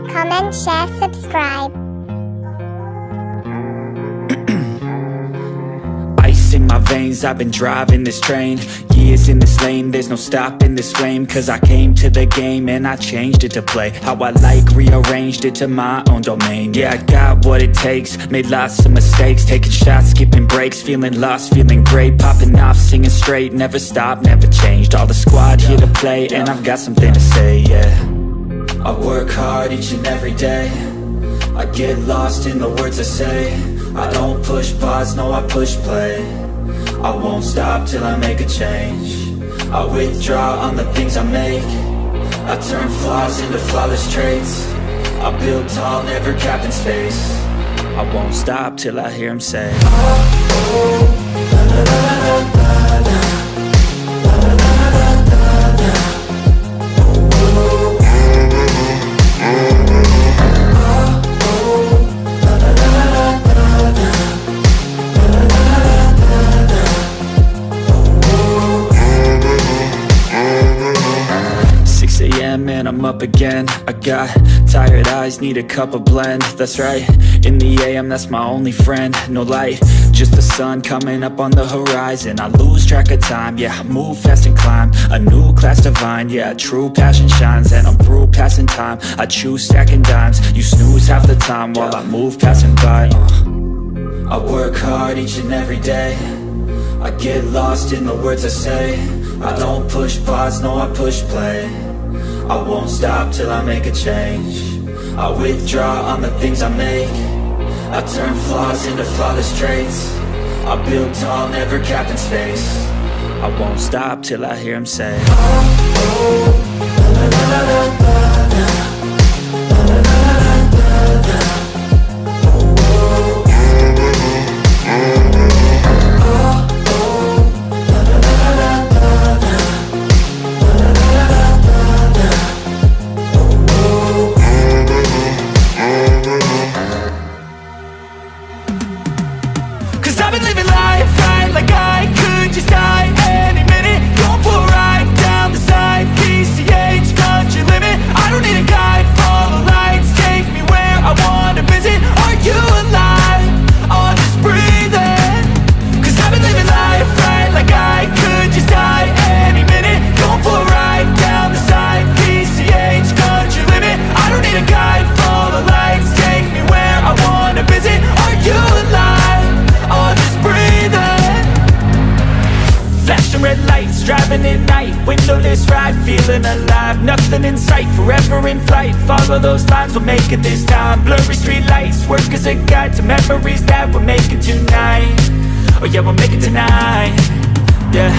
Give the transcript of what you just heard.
comment, share, subscribe. Ice in my veins, I've been driving this train. Years in this lane, there's no stopping this flame. Cause I came to the game and I changed it to play how I like, rearranged it to my own domain. Yeah, I got what it takes, made lots of mistakes, taking shots, skipping breaks, feeling lost, feeling great, popping off, singing straight, never stopped, never changed. All the squad here to play and I've got something to say, yeah. I work hard each and every day, I get lost in the words I say. I don't push pause, no I push play. I won't stop till I make a change. I withdraw on the things I make. I turn flaws into flawless traits. I build tall, never capped in space. I won't stop till I hear him say, oh, oh, la, la, la, la, la, la. And I'm up again. I got tired eyes, need a cup of blend. That's right, in the AM, that's my only friend. No light, just the sun coming up on the horizon. I lose track of time, yeah, I move fast and climb a new class divine, yeah, true passion shines. And I'm through passing time, I choose stacking dimes. You snooze half the time while I move passing by. I work hard each and every day, I get lost in the words I say. I don't push pause, no I push play. I won't stop till I make a change. I withdraw on the things I make. I turn flaws into flawless traits. I build tall, never capped in space. I won't stop till I hear him say, oh, oh, la, la, la, la, la, la. I've been living life right like I could just die any minute. Going for a ride down the side, PCH, country limit. I don't need a guide, follow lights, take me where I wanna visit. Are you alive? Or just breathing? Cause I've been living life right like I could just die any minute. Going for a ride down the side, PCH, country limit. I don't need a guide, follow lights, take me where I wanna visit. Are you alive? Or just breathing? Flashing red lights, driving at night, windowless ride, feeling alive. Nothing in sight, forever in flight. Follow those lines, we'll make it this time. Blurry street lights, work as a guide to memories that we're making tonight. Oh yeah, we'll make it tonight. Yeah.